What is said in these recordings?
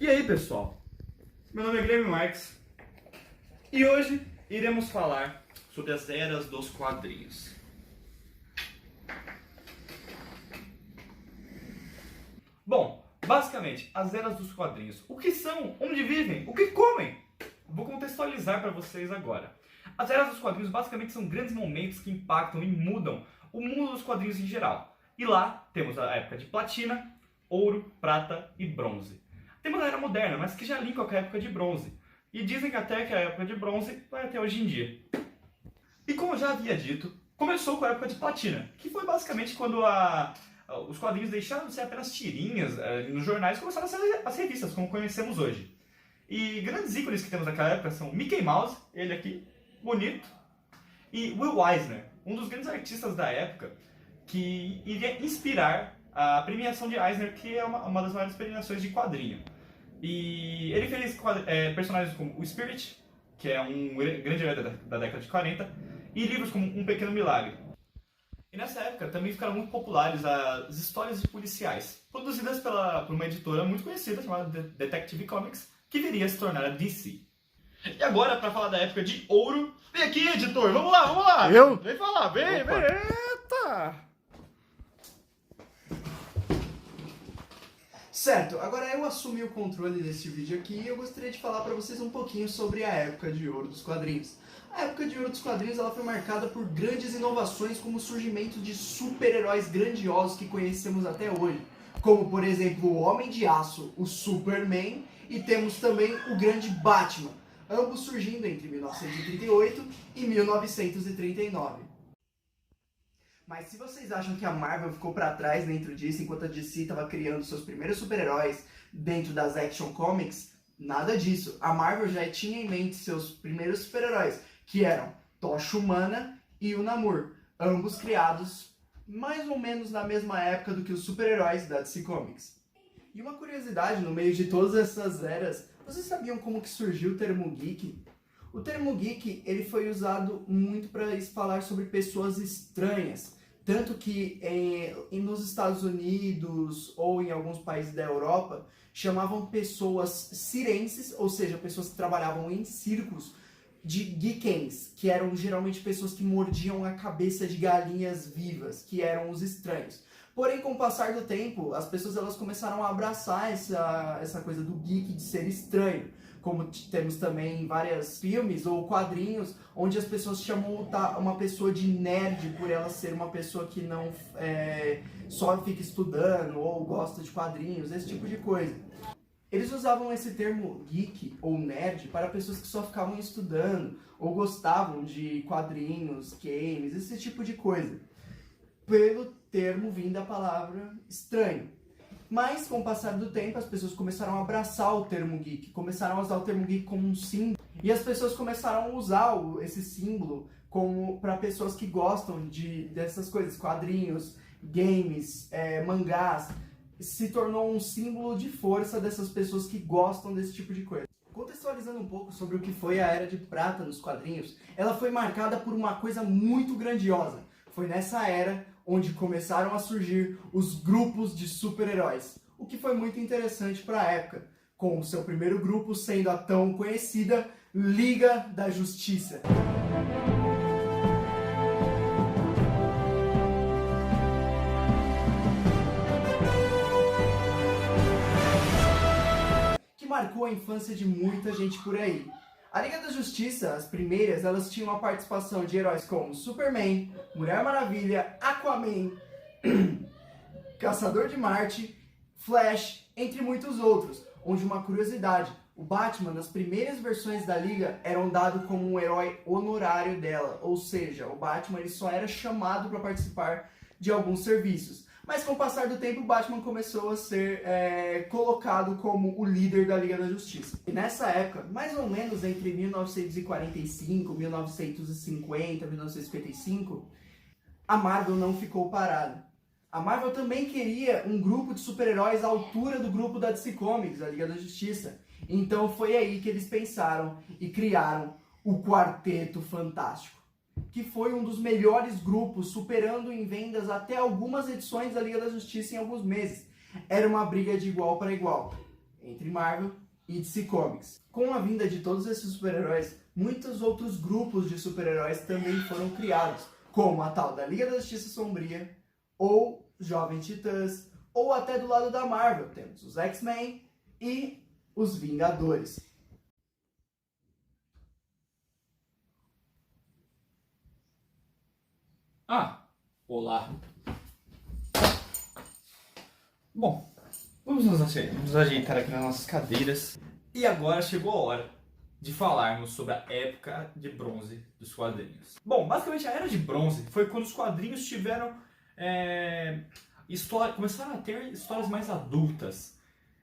E aí, pessoal? Meu nome é Guilherme Marques e hoje iremos falar sobre as eras dos quadrinhos. Bom, basicamente, as eras dos quadrinhos. O que são? Onde vivem? O que comem? Vou contextualizar para vocês agora. As eras dos quadrinhos basicamente são grandes momentos que impactam e mudam o mundo dos quadrinhos em geral. E lá temos a época de platina, ouro, prata e bronze. Temos a era moderna, mas que já linka com a época de bronze. E dizem que até que a época de bronze vai até hoje em dia. E como eu já havia dito, começou com a época de platina, que foi basicamente quando os quadrinhos deixaram de ser apenas tirinhas nos jornais e começaram a ser as revistas, como conhecemos hoje. E grandes ícones que temos naquela época são Mickey Mouse, ele aqui, bonito, e Will Eisner, um dos grandes artistas da época, que iria inspirar a premiação de Eisner, que é uma das maiores premiações de quadrinho. E ele fez personagens como o Spirit, que é um grande herói da década de 40, e livros como Um Pequeno Milagre. E nessa época também ficaram muito populares as histórias de policiais, produzidas por uma editora muito conhecida chamada Detective Comics, que viria a se tornar a DC. E agora, para falar da época de ouro, vem aqui, editor, vamos lá! Eu? Vem falar, vem! Eita! Certo, agora eu assumi o controle desse vídeo aqui e eu gostaria de falar para vocês um pouquinho sobre a época de ouro dos quadrinhos. A época de ouro dos quadrinhos ela foi marcada por grandes inovações como o surgimento de super-heróis grandiosos que conhecemos até hoje, como por exemplo o Homem de Aço, o Superman, e temos também o grande Batman, ambos surgindo entre 1938 e 1939. Mas se vocês acham que a Marvel ficou pra trás dentro disso, enquanto a DC estava criando seus primeiros super-heróis dentro das Action Comics, nada disso. A Marvel já tinha em mente seus primeiros super-heróis, que eram Tocha Humana e o Namor, ambos criados mais ou menos na mesma época do que os super-heróis da DC Comics. E uma curiosidade, no meio de todas essas eras, vocês sabiam como que surgiu o termo geek? O termo geek ele foi usado muito para falar sobre pessoas estranhas, tanto que nos Estados Unidos ou em alguns países da Europa chamavam pessoas cirenses, ou seja, pessoas que trabalhavam em circos, de geekens, que eram geralmente pessoas que mordiam a cabeça de galinhas vivas, que eram os estranhos. Porém, com o passar do tempo, as pessoas elas começaram a abraçar essa coisa do geek de ser estranho. Como temos também vários filmes ou quadrinhos onde as pessoas chamam uma pessoa de nerd por ela ser uma pessoa que não só fica estudando ou gosta de quadrinhos, esse tipo de coisa. Eles usavam esse termo geek ou nerd para pessoas que só ficavam estudando ou gostavam de quadrinhos, games, esse tipo de coisa. Pelo termo vindo da palavra estranho. Mas, com o passar do tempo, as pessoas começaram a abraçar o termo geek, começaram a usar o termo geek como um símbolo. E as pessoas começaram a usar esse símbolo para pessoas que gostam dessas coisas, quadrinhos, games, mangás. Se tornou um símbolo de força dessas pessoas que gostam desse tipo de coisa. Contextualizando um pouco sobre o que foi a Era de Prata nos quadrinhos, ela foi marcada por uma coisa muito grandiosa. Foi nessa era onde começaram a surgir os grupos de super-heróis, o que foi muito interessante para a época, com o seu primeiro grupo sendo a tão conhecida Liga da Justiça. Que marcou a infância de muita gente por aí. A Liga da Justiça, as primeiras, elas tinham a participação de heróis como Superman, Mulher Maravilha, Aquaman, Caçador de Marte, Flash, entre muitos outros. Onde uma curiosidade, o Batman, nas primeiras versões da Liga, era dado como um herói honorário dela. Ou seja, o Batman ele só era chamado para participar de alguns serviços. Mas com o passar do tempo, o Batman começou a ser colocado como o líder da Liga da Justiça. E nessa época, mais ou menos entre 1945, 1950, 1955, a Marvel não ficou parada. A Marvel também queria um grupo de super-heróis à altura do grupo da DC Comics, a Liga da Justiça. Então foi aí que eles pensaram e criaram o Quarteto Fantástico, que foi um dos melhores grupos, superando em vendas até algumas edições da Liga da Justiça em alguns meses. Era uma briga de igual para igual. entre Marvel e DC Comics. Com a vinda de todos esses super-heróis, muitos outros grupos de super-heróis também foram criados, como a tal da Liga da Justiça Sombria, ou Jovens Titãs, ou até do lado da Marvel temos os X-Men e os Vingadores. Olá. Bom, vamos nos ajeitar aqui nas nossas cadeiras. E agora chegou a hora de falarmos sobre a época de bronze dos quadrinhos. Bom, basicamente a Era de Bronze foi quando os quadrinhos tiveram começaram a ter histórias mais adultas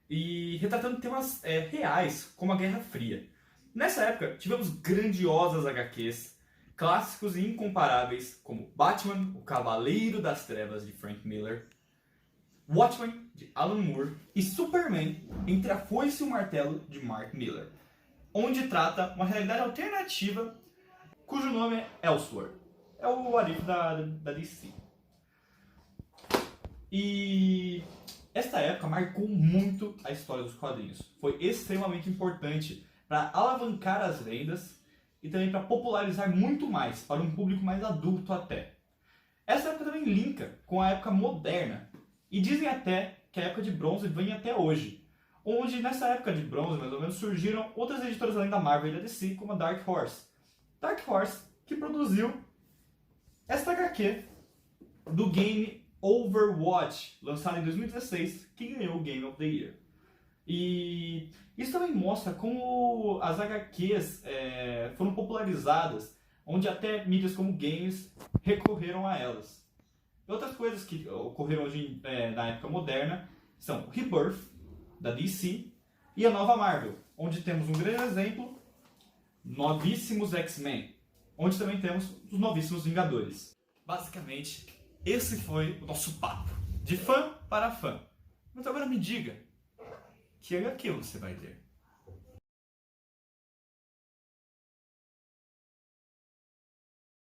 e retratando temas reais, como a Guerra Fria. Nessa época tivemos grandiosas HQs, clássicos e incomparáveis como Batman, o Cavaleiro das Trevas de Frank Miller, Watchmen de Alan Moore e Superman, Entre a Foice e o Martelo de Mark Millar, onde trata uma realidade alternativa cujo nome é Elseworld. É o Arif da DC. E esta época marcou muito a história dos quadrinhos. Foi extremamente importante para alavancar as vendas e também para popularizar muito mais para um público mais adulto até. Essa época também linka com a época moderna. E dizem até que a época de bronze vem até hoje, onde nessa época de bronze, mais ou menos, surgiram outras editoras além da Marvel e da DC, como a Dark Horse. Dark Horse, que produziu esta HQ do game Overwatch, lançado em 2016, que ganhou o Game of the Year. E isso também mostra como as HQs foram popularizadas, onde até mídias como games recorreram a elas. Outras coisas que ocorreram hoje na época moderna são o Rebirth, da DC, e a nova Marvel, onde temos um grande exemplo, novíssimos X-Men, onde também temos os novíssimos Vingadores. Basicamente, esse foi o nosso papo, de fã para fã. Mas agora me diga, que HQ você vai ler?